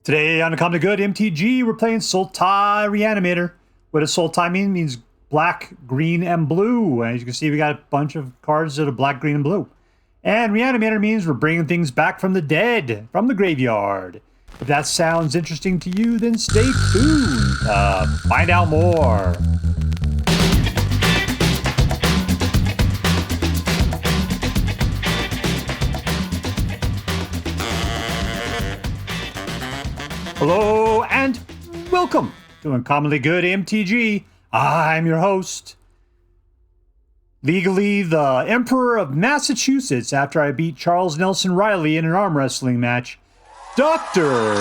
Today on Come to Good MTG, we're playing Sultai Reanimator. What does Sultai mean? It means black, green, and blue. As you can see, we got a bunch of cards that are black, green, and blue. And Reanimator means we're bringing things back from the dead, from the graveyard. If that sounds interesting to you, then stay tuned to find out more. Hello and welcome to Uncommonly Good MTG. I'm your host, legally the Emperor of Massachusetts after I beat Charles Nelson Riley in an arm wrestling match, Dr.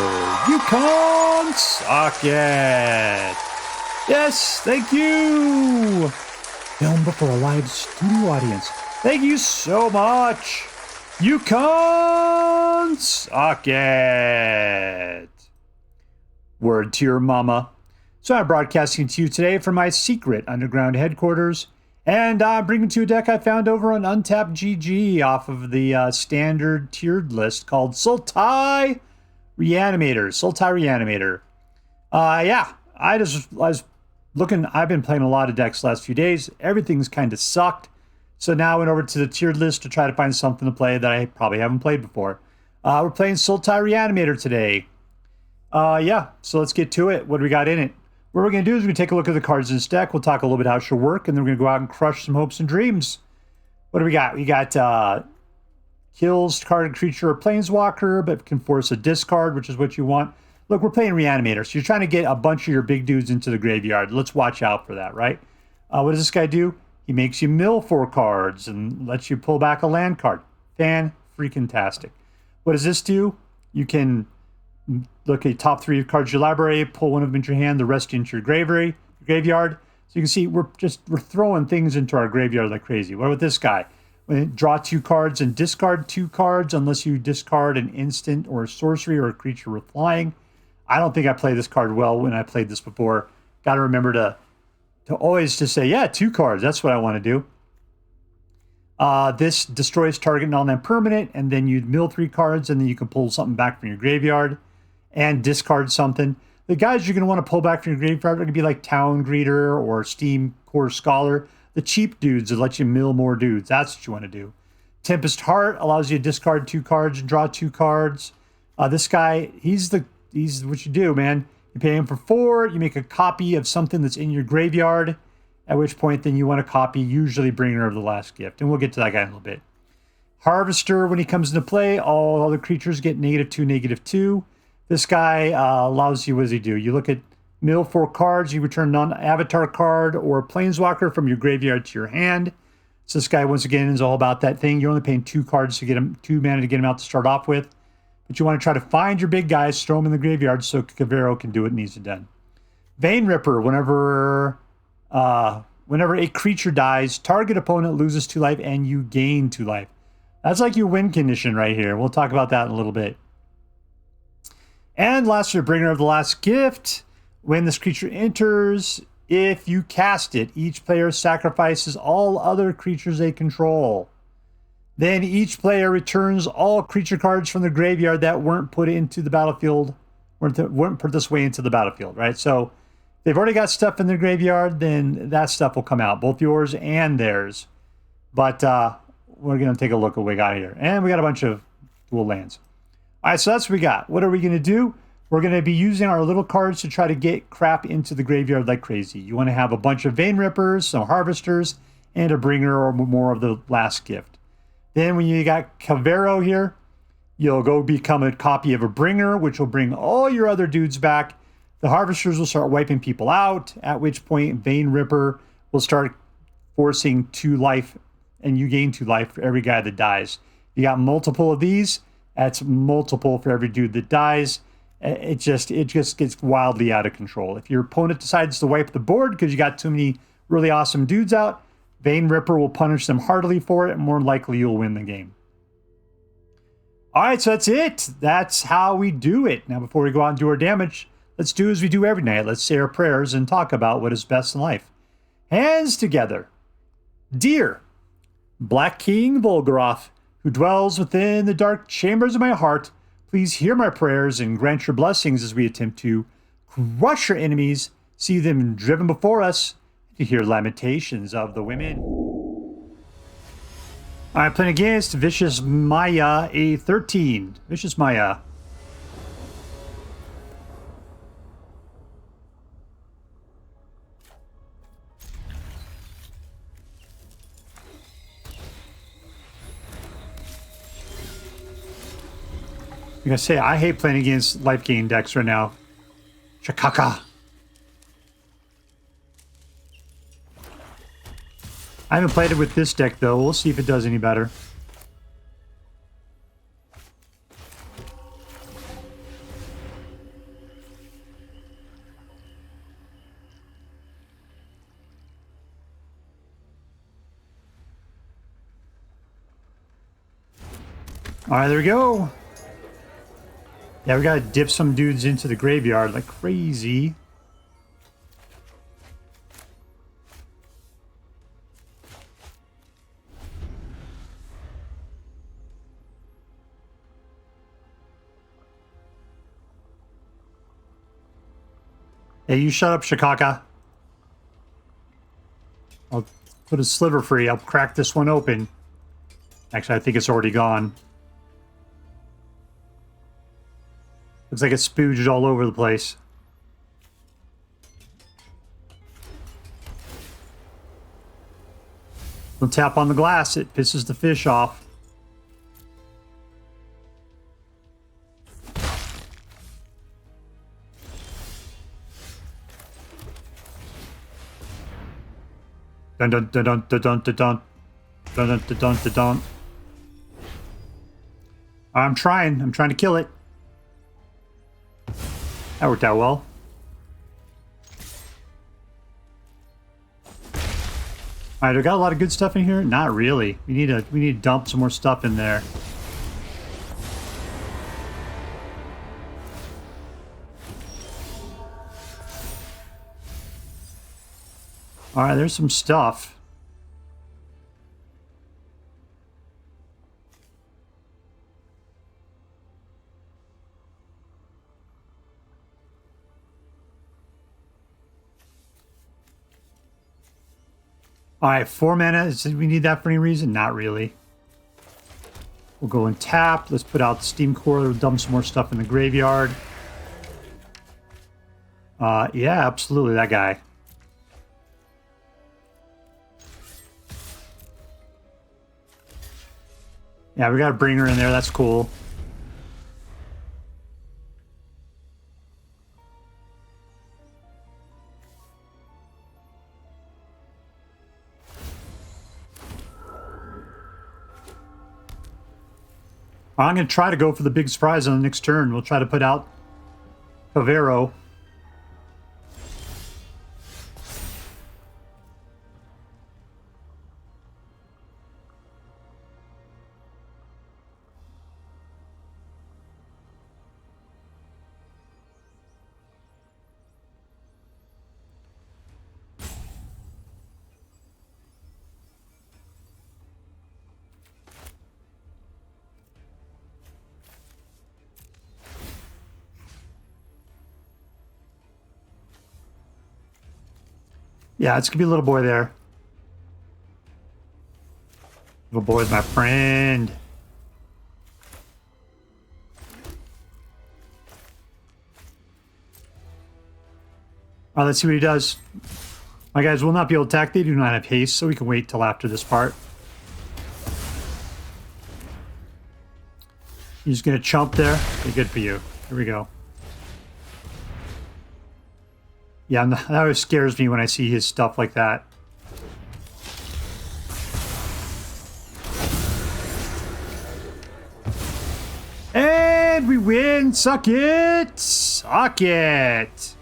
Yukon Socket. Yes, thank you. Film before a live studio audience. Thank you so much, Yukon Socket. Word to your mama. So I'm broadcasting to you today from my secret underground headquarters, and I'm bringing to you a deck I found over on Untapped GG off of the standard tiered list called Sultai Reanimator. Sultai Reanimator. Yeah, I was looking. I've been playing a lot of decks the last few days. Everything's kind of sucked. So now I went over to the tiered list to try to find something to play that I probably haven't played before. We're playing Sultai Reanimator today. Yeah, so let's get to it. What do we got in it? What we're going to do is we're going to take a look at the cards in this deck. We'll talk a little bit how it should work, and then we're going to go out and crush some hopes and dreams. What do we got? We got kills target creature or planeswalker, but can force a discard, which is what you want. Look, we're playing Reanimator, so you're trying to get a bunch of your big dudes into the graveyard. Let's watch out for that, right? What does this guy do? He makes you mill 4 cards and lets you pull back a land card. Fan-freaking-tastic. What does this do? You can look at top 3 cards of your library, pull one of them into your hand, the rest into your graveyard. So you can see we're throwing things into our graveyard like crazy. What about this guy? Draw 2 cards and discard 2 cards unless you discard an instant or a sorcery or a creature with flying. I don't think I played this card well when I played this before. Got to remember to always just say, yeah, 2 cards. That's what I want to do. This destroys target non-land permanent, and then you mill 3 cards, and then you can pull something back from your graveyard and discard something. The guys you're going to want to pull back from your graveyard are going to be like Town Greeter or Steamcore Scholar. The cheap dudes that let you mill more dudes. That's what you want to do. Tempest Hart allows you to discard 2 cards and draw 2 cards. This guy, he's what you do, man. You pay him for 4. You make a copy of something that's in your graveyard. At which point, then you want to copy, usually Bringer of the Last Gift. And we'll get to that guy in a little bit. Harvester, when he comes into play, all other creatures get -2, -2. This guy allows you, what does he do? You look at mill 4 cards, you return non-avatar card or planeswalker from your graveyard to your hand. So this guy, once again, is all about that thing. You're only paying 2 cards to get him, 2 mana to get him out to start off with. But you want to try to find your big guys, throw them in the graveyard so Kavaero can do what needs to be done. Vein Ripper, whenever a creature dies, target opponent loses 2 life and you gain 2 life. That's like your win condition right here. We'll talk about that in a little bit. And lastly, Bringer of the Last Gift. When this creature enters, if you cast it, each player sacrifices all other creatures they control. Then each player returns all creature cards from the graveyard that weren't put into the battlefield, weren't put this way into the battlefield, right? So they've already got stuff in their graveyard, then that stuff will come out, both yours and theirs. But we're going to take a look at what we got here. And we got a bunch of dual lands. All right, so that's what we got. What are we going to do? We're going to be using our little cards to try to get crap into the graveyard like crazy. You want to have a bunch of Vein Rippers, some Harvesters, and a Bringer or more of the Last Gift. Then when you got Kavaero here, you'll go become a copy of a Bringer, which will bring all your other dudes back. The Harvesters will start wiping people out, at which point Vein Ripper will start forcing 2 life, and you gain 2 life for every guy that dies. You got multiple of these, that's multiple for every dude that dies. It just gets wildly out of control. If your opponent decides to wipe the board because you got too many really awesome dudes out, Vein Ripper will punish them heartily for it, and more likely you'll win the game. All right, so that's it. That's how we do it. Now, before we go out and do our damage, let's do as we do every night. Let's say our prayers and talk about what is best in life. Hands together. Dear Black King Volgaroth, who dwells within the dark chambers of my heart, Please hear my prayers and grant your blessings as we attempt to crush your enemies, see them driven before us, to hear lamentations of the women. Alright, playing against Vicious Maya, a 13. Vicious Maya. I'm gonna say, I hate playing against life gain decks right now. Shakaka. I haven't played it with this deck, though. We'll see if it does any better. All right, there we go. Yeah, we gotta dip some dudes into the graveyard like crazy. Hey, you shut up, Shikaka. I'll put a sliver free. I'll crack this one open. Actually, I think it's already gone. Looks like it's spooged all over the place. Don't tap on the glass. It pisses the fish off. Dun dun dun dun dun dun dun dun dun dun dun dun dun. I'm trying to kill it. That worked out well. Alright, we got a lot of good stuff in here? Not really. We need to dump some more stuff in there. Alright, there's some stuff. Alright, 4 mana. Did we need that for any reason? Not really. We'll go and tap. Let's put out the Steamcore. We'll dump some more stuff in the graveyard. Yeah, absolutely, that guy. Yeah, we got a bringer in there. That's cool. I'm going to try to go for the big surprise on the next turn. We'll try to put out Kavaero. Yeah, it's going to be a little boy there. Little boy's my friend. All right, let's see what he does. My guys will not be able to attack. They do not have haste, so we can wait till after this part. He's going to chump there. Okay, good for you. Here we go. Yeah, that always scares me when I see his stuff like that. And we win! Suck it! Suck it!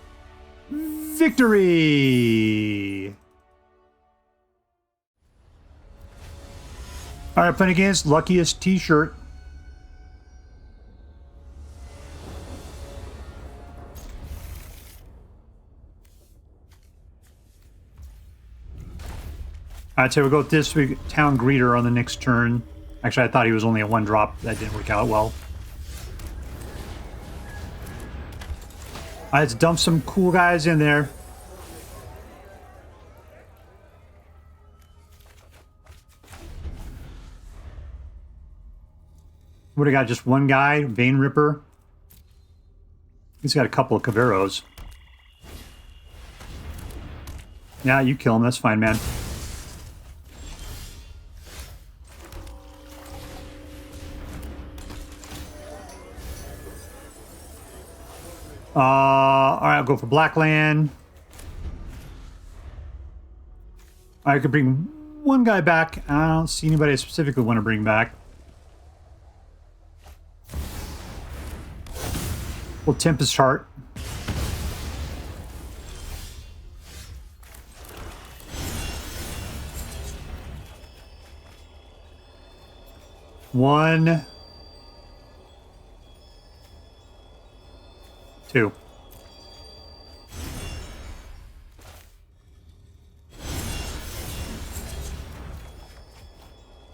Victory! Alright, playing against LuckiestTShirt. Alright, so we'll go with this Town Greeter on the next turn. Actually, I thought he was only a 1-drop. That didn't work out well. Let's dump some cool guys in there. What do we got? Just one guy, Vein Ripper. He's got a couple of Kavaeros. Yeah, you kill him. That's fine, man. All right, I'll go for Blackland. I could bring one guy back. I don't see anybody I specifically want to bring back. Well, Tempest Hart. One. Two.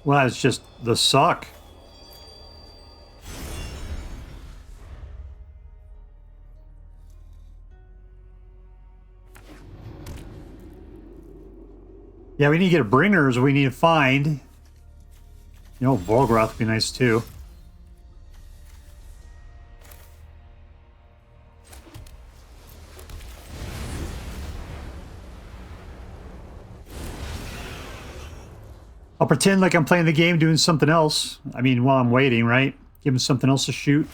Well, that's just the suck. Yeah, we need to get a bringers. We need to find. You know, Volgroth would be nice too. I'll pretend like I'm playing the game doing something else. I mean, while I'm waiting, right? Give him something else to shoot.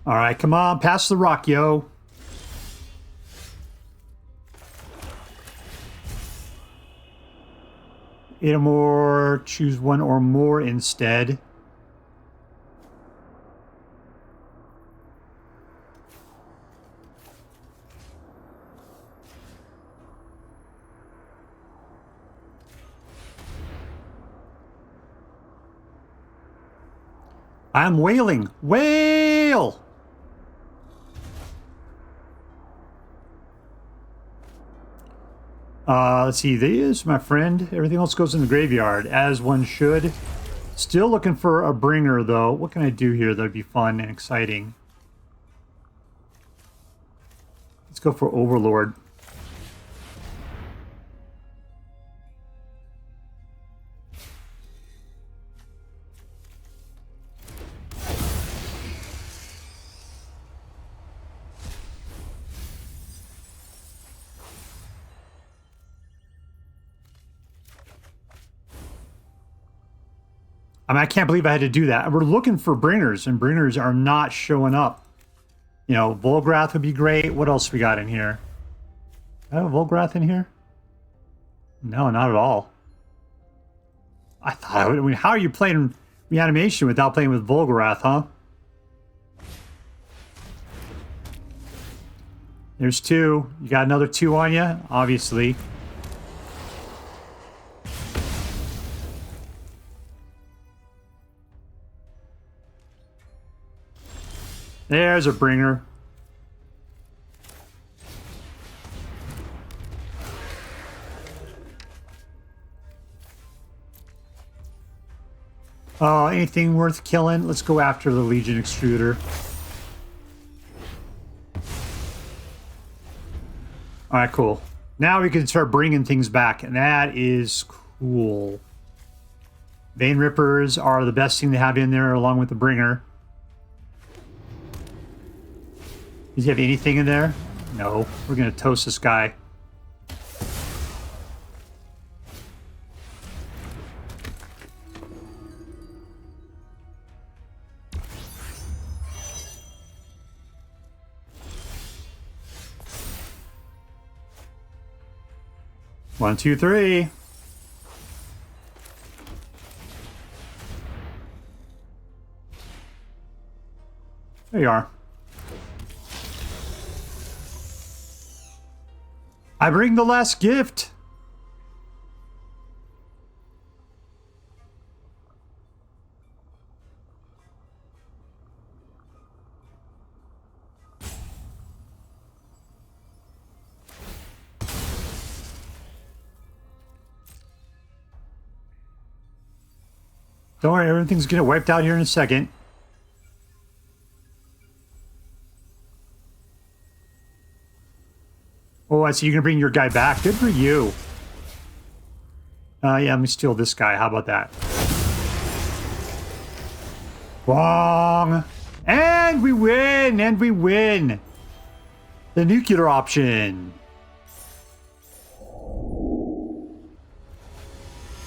All right, come on, pass the rock, yo. Eight or more, choose one or more instead. I'm wailing. Wail! Let's see, this, my friend. Everything else goes in the graveyard, as one should. Still looking for a bringer, though. What can I do here that'd be fun and exciting? Let's go for Overlord. I mean, I can't believe I had to do that. We're looking for bringers, and bringers are not showing up. You know, Volgrath would be great. What else we got in here? Do I have a Volgrath in here? No, not at all. I thought, I mean, how are you playing Reanimation without playing with Volgrath, huh? There's two. You got another two on you, obviously. There's a bringer. Anything worth killing? Let's go after the Legion Extruder. Alright, cool. Now we can start bringing things back, and that is cool. Vein Rippers are the best thing to have in there, along with the bringer. Does he have anything in there? No. We're going to toast this guy. One, two, three. There you are. I bring the last gift. Don't worry, everything's gonna get wiped out here in a second. Oh, I see you're gonna bring your guy back. Good for you. Yeah, let me steal this guy. How about that? Wrong. And we win! And we win! The nuclear option.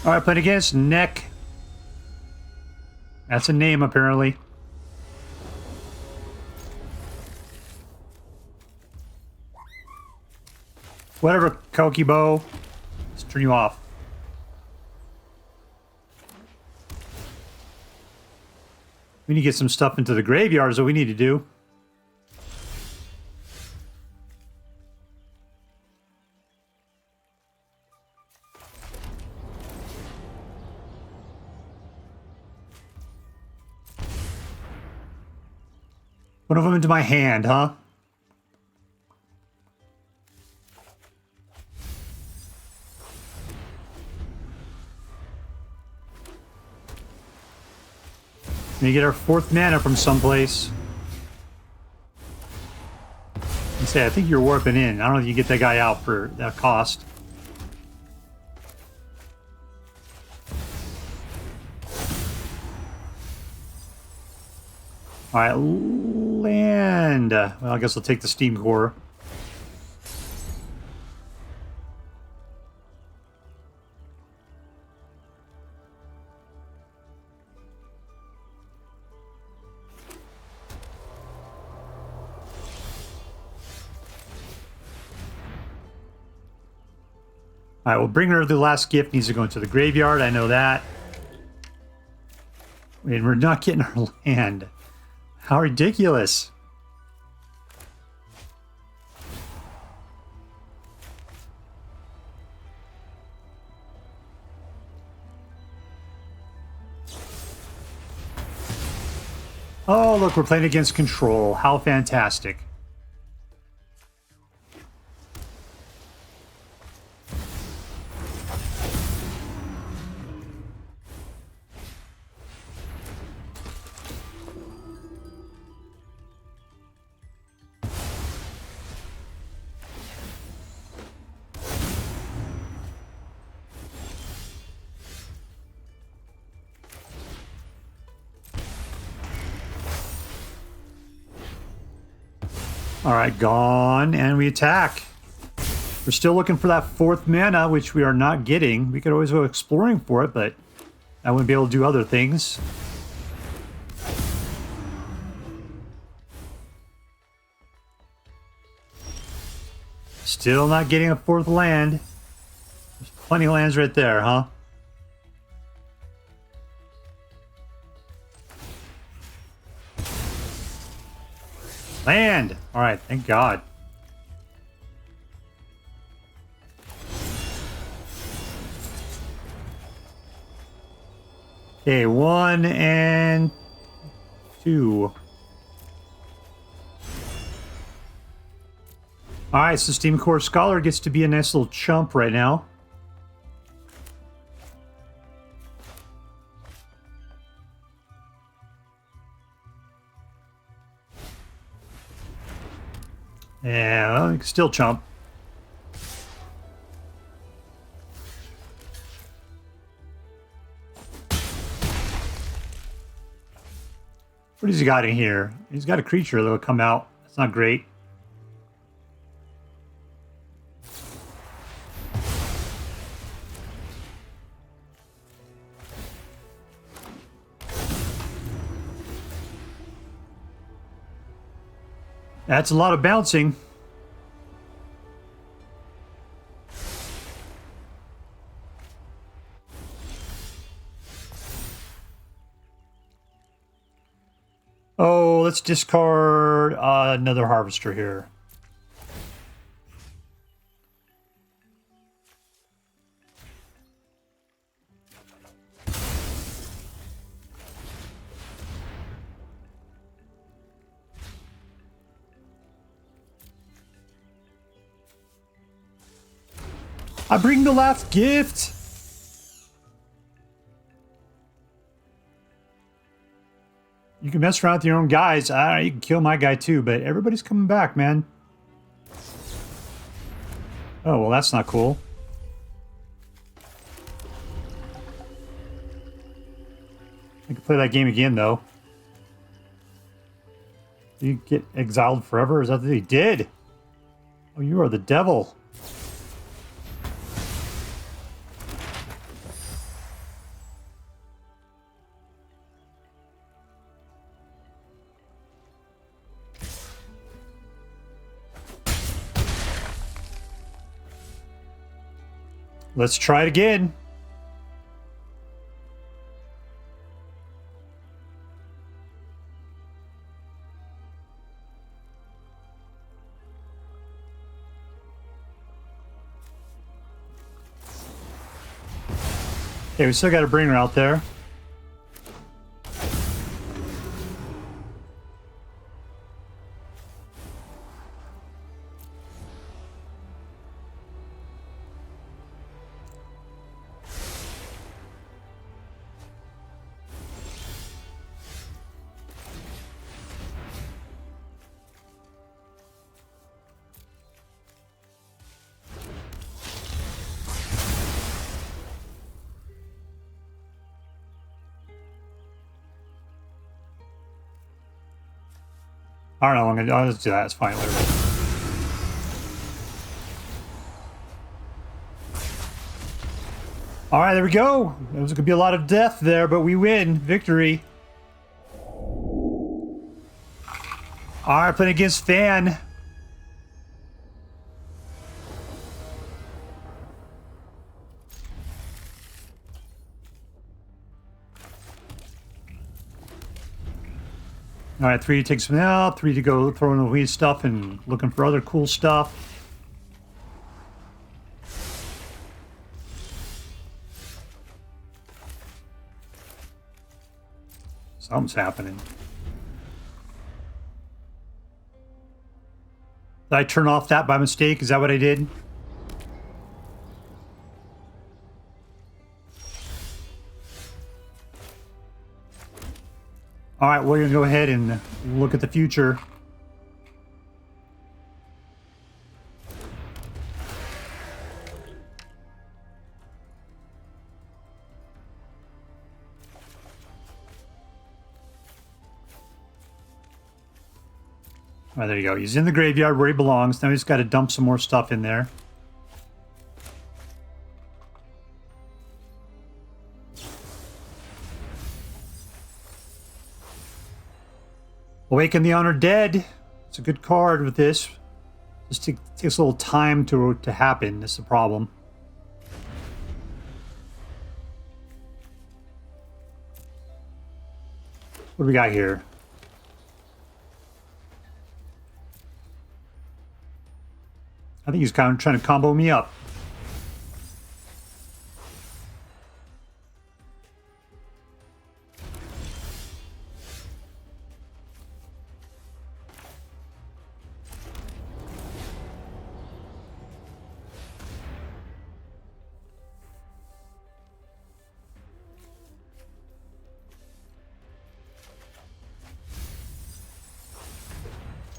Alright, playing against Neck. That's a name, apparently. Whatever, Kokibo. Let's turn you off. We need to get some stuff into the graveyard is what we need to do. One of them into my hand, huh? We get our 4th mana from someplace. I say, I think you're warping in. I don't know if you get that guy out for that cost. All right, land. Well, I guess I'll take the Steamcore. All right, we'll bring her the last gift. Needs to go into the graveyard. I know that. And we're not getting our land. How ridiculous. Oh, look, we're playing against control. How fantastic. All right, gone, and we attack. We're still looking for that 4th mana, which we are not getting. We could always go exploring for it, but I wouldn't be able to do other things. Still not getting a 4th land. There's plenty of lands right there, huh? Land! Alright, thank God. Okay, 1 and 2. Alright, so Steamcore Scholar gets to be a nice little chump right now. Yeah, well, you can still chump. What has he got in here? He's got a creature that'll come out. That's not great. That's a lot of bouncing. Oh, let's discard another harvester here. I bring the last gift. You can mess around with your own guys. You can kill my guy too, but everybody's coming back, man. Oh, well, that's not cool. I could play that game again, though. You get exiled forever? Is that what he did? Oh, you are the devil. Let's try it again. Okay, we still got a bringer out there. I don't know. I'll just do that. It's fine. Whatever. All right, there we go. There was going to be a lot of death there, but we win. Victory. All right, playing against Fan. All right, 3 to take something out, 3 to go throwing away stuff and looking for other cool stuff. Something's happening. Did I turn off that by mistake? Is that what I did? All right, we're going to go ahead and look at the future. All right, there you go. He's in the graveyard where he belongs. Now he's got to dump some more stuff in there. Awaken the Honored Dead. It's a good card with this. Just takes a little time to happen. That's the problem. What do we got here? I think he's kind of trying to combo me up.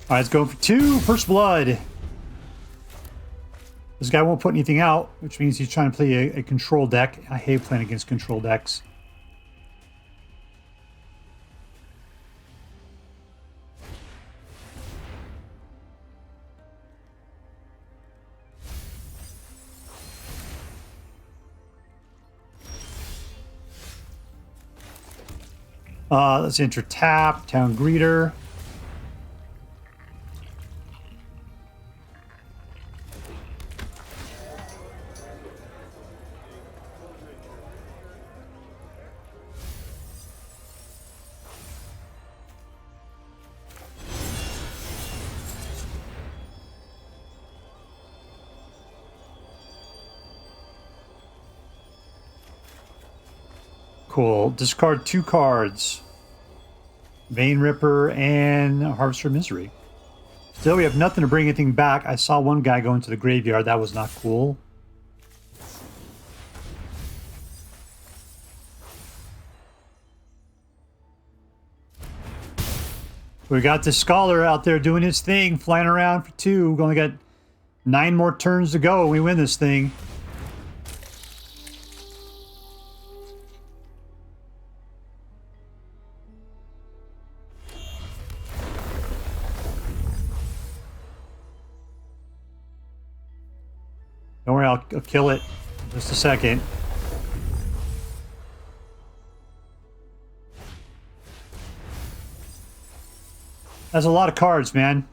All right, let's go for 2. First blood. This guy won't put anything out, which means he's trying to play a control deck. I hate playing against control decks. Let's enter tap, Town Greeter. Cool. Discard 2 cards. Vein Ripper and Harvester of Misery. Still, we have nothing to bring anything back. I saw one guy go into the graveyard. That was not cool. We got the Scholar out there doing his thing, flying around for 2. We've only got 9 more turns to go. We win this thing. Don't worry, I'll kill it in just a second. That's a lot of cards, man.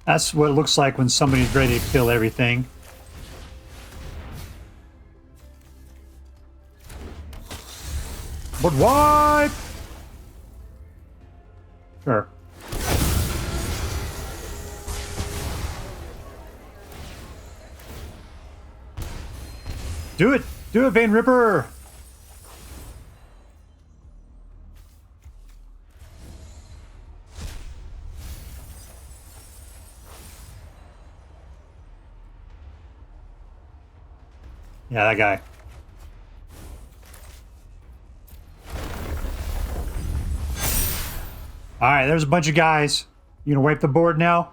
That's what it looks like when somebody's ready to kill everything. But wipe! Sure. Do it! Do it, Vein Ripper! Yeah, that guy. Alright, there's a bunch of guys. You gonna wipe the board now?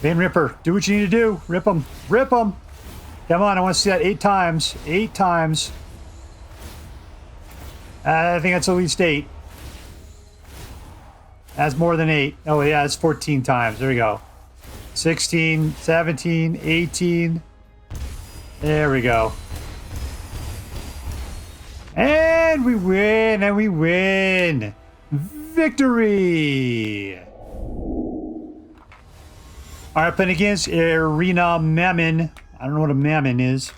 Vein Ripper, do what you need to do. Rip them. Rip them. Come on, I want to see that 8 times. 8 times. I think that's at least 8. That's more than 8. Oh, yeah, that's 14 times. There we go. 16, 17, 18. There we go. And we win, and we win. Victory! All right, playing against Arena-Mammon. I don't know what a Mammon is.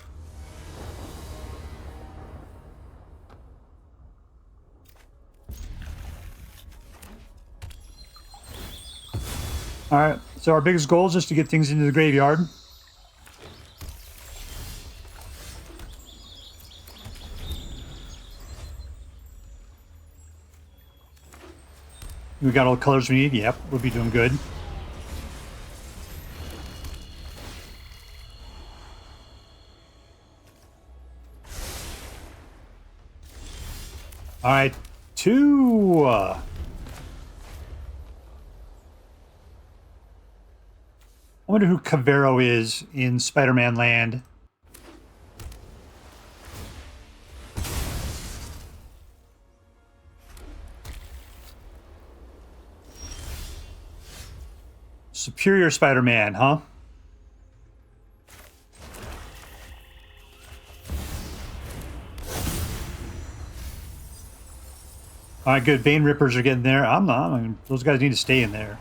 All right, so our biggest goal is just to get things into the graveyard. We got all the colors we need. Yep, we'll be doing good. All right, 2. I wonder who Kavaero is in Spider-Man Land. Superior Spider-Man, huh? All right, good. Vein Rippers are getting there. I'm not. I mean, those guys need to stay in there.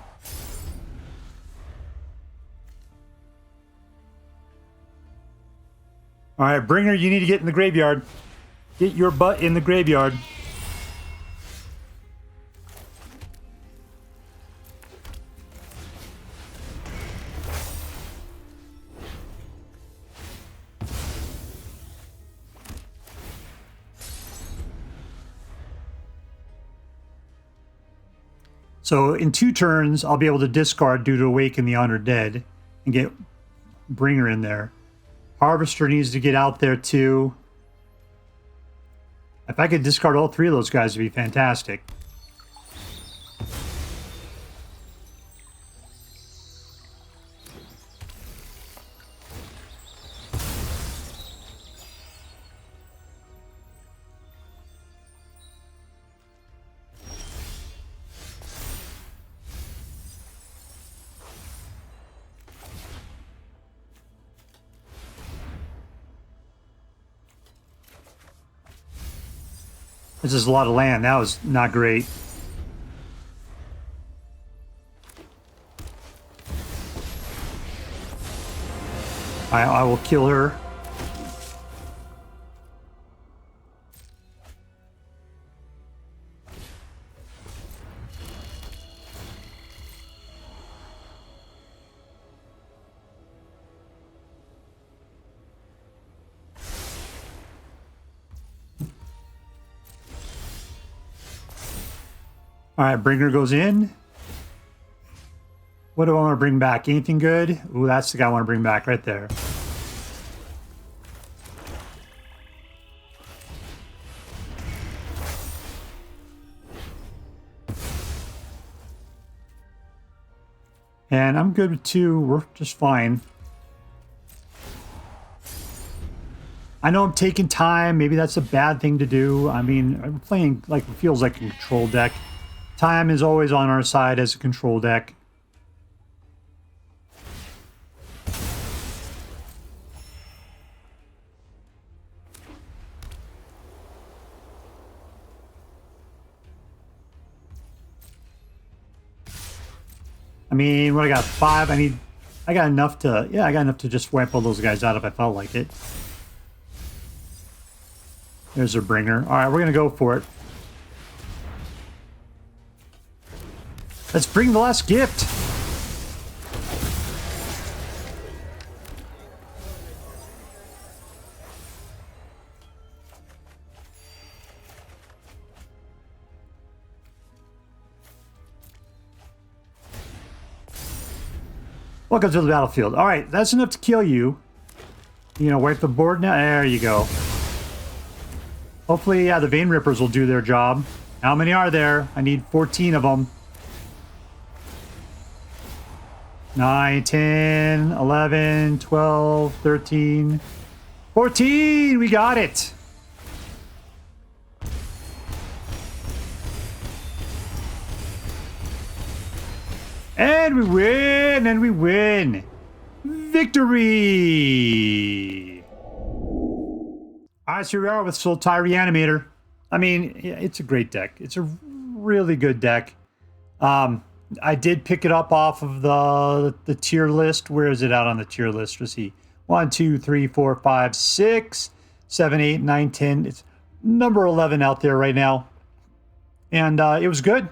All right, Bringer, you need to get in the graveyard. Get your butt in the graveyard. So in 2 turns, I'll be able to discard due to Awaken the Honored Dead and get Bringer in there. Harvester needs to get out there too. If I could discard all 3 of those guys, it'd be fantastic. This is a lot of land. That was not great. I will kill her. All right, Bringer goes in. What do I want to bring back? Anything good? Ooh, that's the guy I want to bring back right there. And I'm good with 2. We're just fine. I know I'm taking time. Maybe that's a bad thing to do. I mean, I'm playing like it feels like a control deck. Time is always on our side as a control deck. I mean, what I got? 5. I got enough to, yeah, I got enough to just wipe all those guys out if I felt like it. There's a Bringer. All right, we're going to go for it. Let's bring the last gift. Welcome to the battlefield. All right, that's enough to kill you. You know, wipe the board now. There you go. Hopefully, yeah, the Vein Rippers will do their job. How many are there? I need 14 of them. 9, 10, 11, 12, 13, 14. We got it. And we win, and we win. Victory! All right, so here we are with Sultai Reanimator. I mean, it's a great deck. It's a really good deck. I did pick it up off of the tier list. Where is it out on the tier list? Let's see. 1, 2, 3, 4, 5, 6, 7, 8, 9, 10. It's number 11 out there right now. And it was good.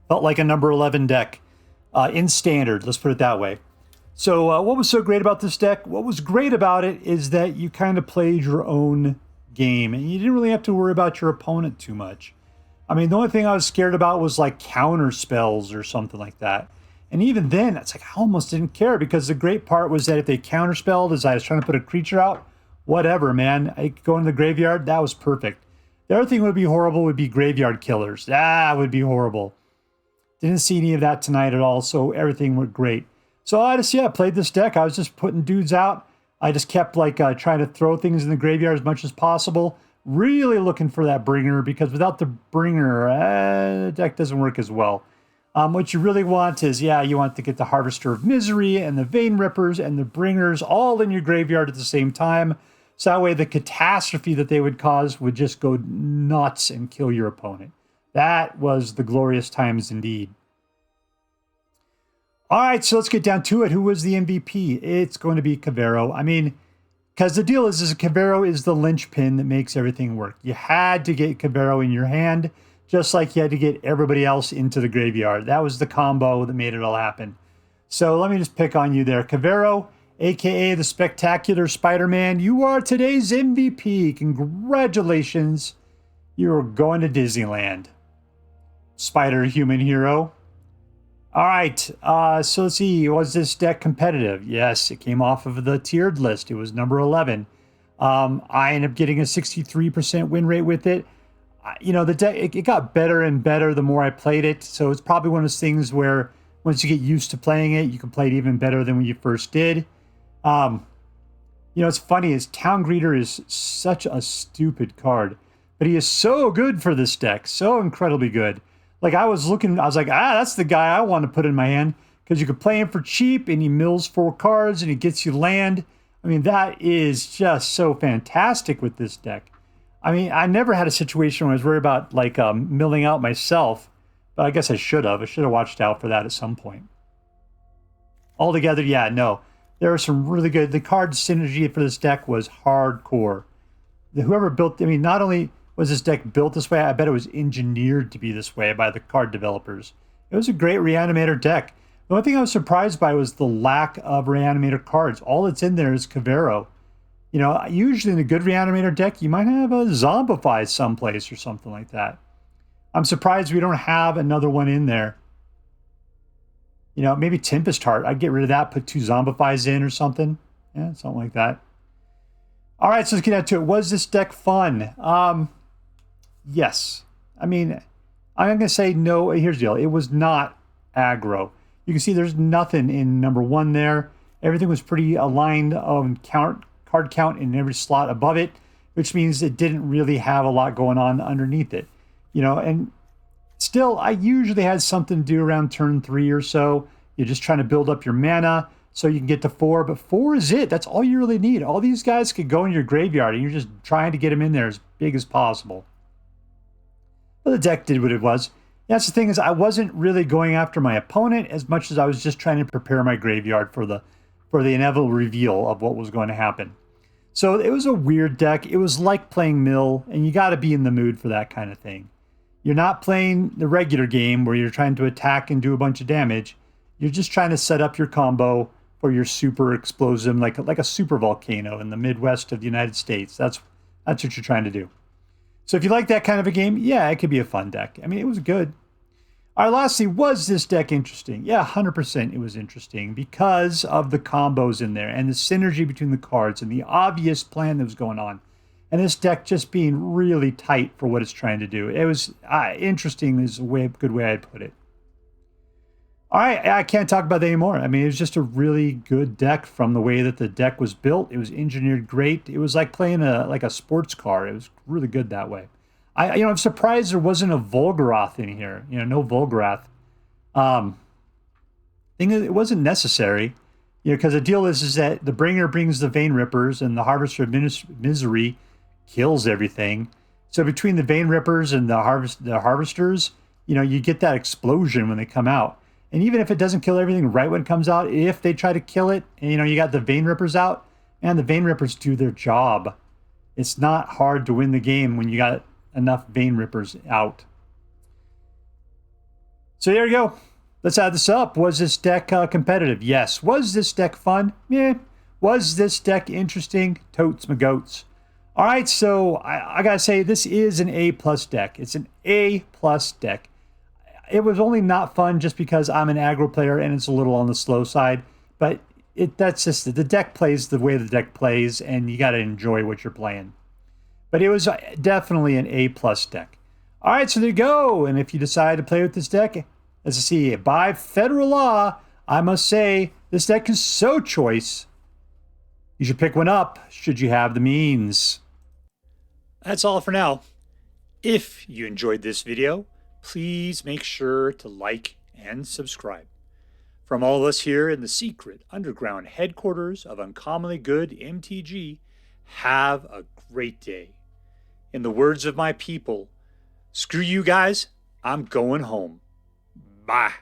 Felt like a number 11 deck in standard. Let's put it that way. So what was so great about this deck? What was great about it is that you kind of played your own game and you didn't really have to worry about your opponent too much. I mean, the only thing I was scared about was like counter spells or something like that. And even then, it's like I almost didn't care because the great part was that if they counter spelled as I was trying to put a creature out, whatever, man. I could go into the graveyard. That was perfect. The other thing would be horrible would be graveyard killers. That would be horrible. Didn't see any of that tonight at all, so everything went great. So I just, yeah, played this deck. I was just putting dudes out. I just kept like trying to throw things in the graveyard as much as possible. Really looking for that Bringer because without the Bringer, the deck doesn't work as well. What you really want is, yeah, you want to get the Harvester of Misery and the Vein Rippers and the Bringers all in your graveyard at the same time. So that way the catastrophe that they would cause would just go nuts and kill your opponent. That was the glorious times indeed. All right, so let's get down to it. Who was the MVP? It's going to be Kavaero. I mean, because the deal is Kavaero is the linchpin that makes everything work. You had to get Kavaero in your hand, just like you had to get everybody else into the graveyard. That was the combo that made it all happen. So let me just pick on you there. Kavaero, a.k.a. the Spectacular Spider-Man, you are today's MVP. Congratulations. You're going to Disneyland. Spider-Human hero. All right, so let's see. Was this deck competitive? Yes, it came off of the tiered list. It was number 11. I ended up getting a 63% win rate with it. You know, the deck, it got better and better the more I played it. So it's probably one of those things where once you get used to playing it, you can play it even better than when you first did. You know, it's funny is Town Greeter is such a stupid card, but he is so good for this deck. So incredibly good. Like I was like, that's the guy I want to put in my hand because you could play him for cheap and he mills 4 cards and he gets you land. I mean, that is just so fantastic with this deck. I mean, I never had a situation where I was worried about like milling out myself, but I guess I should have. I should have watched out for that at some point. Altogether, yeah, no. There are some really good, the card synergy for this deck was hardcore. Whoever built, I mean, not only was this deck built this way, I bet it was engineered to be this way by the card developers. It was a great Reanimator deck. The only thing I was surprised by was the lack of Reanimator cards. All that's in there is Kavaero. You know, usually in a good Reanimator deck, you might have a Zombify someplace or something like that. I'm surprised we don't have another one in there. You know, maybe Tempest Hart. I'd get rid of that, put 2 Zombifies in or something. Yeah, something like that. All right, so let's get into it. Was this deck fun? Yes. I mean, I'm going to say no. Here's the deal. It was not aggro. You can see there's nothing in number 1 there. Everything was pretty aligned on card count in every slot above it, which means it didn't really have a lot going on underneath it. You know, and still, I usually had something to do around turn 3 or so. You're just trying to build up your mana so you can get to 4, but 4 is it. That's all you really need. All these guys could go in your graveyard, and you're just trying to get them in there as big as possible. But the deck did what it was. That's the thing, is I wasn't really going after my opponent as much as I was just trying to prepare my graveyard for the inevitable reveal of what was going to happen. So it was a weird deck. It was like playing Mill, and you got to be in the mood for that kind of thing. You're not playing the regular game where you're trying to attack and do a bunch of damage. You're just trying to set up your combo for your super explosive, like a super volcano in the Midwest of the United States. That's what you're trying to do. So if you like that kind of a game, yeah, it could be a fun deck. I mean, it was good. All right, lastly, was this deck interesting? Yeah, 100% it was interesting because of the combos in there and the synergy between the cards and the obvious plan that was going on. And this deck just being really tight for what it's trying to do. It was interesting is a good way I'd put it. All right, I can't talk about that anymore. I mean, it was just a really good deck from the way that the deck was built. It was engineered great. It was like playing a sports car. It was really good that way. I'm surprised there wasn't a Volgaroth in here. You know, no Volgaroth. It wasn't necessary. You know, because the deal is that the Bringer brings the Vein Rippers and the Harvester of Misery kills everything. So between the Vein Rippers and the Harvesters, you know, you get that explosion when they come out. And even if it doesn't kill everything right when it comes out, if they try to kill it, and you know, you got the Vein Rippers out, and the Vein Rippers do their job. It's not hard to win the game when you got enough Vein Rippers out. So there you go. Let's add this up. Was this deck competitive? Yes. Was this deck fun? Yeah. Was this deck interesting? Totes my goats. All right, so I gotta say, this is an A+ deck. It's an A+ deck. It was only not fun just because I'm an aggro player and it's a little on the slow side, but that's just it. The deck plays the way the deck plays, and you got to enjoy what you're playing. But it was definitely an A+ deck. All right, so there you go. And if you decide to play with this deck, as I see, by federal law, I must say this deck is so choice. You should pick one up should you have the means. That's all for now. If you enjoyed this video, please make sure to like and subscribe. From all of us here in the secret underground headquarters of Uncommonly Good MTG, have a great day. In the words of my people, screw you guys, I'm going home. Bye.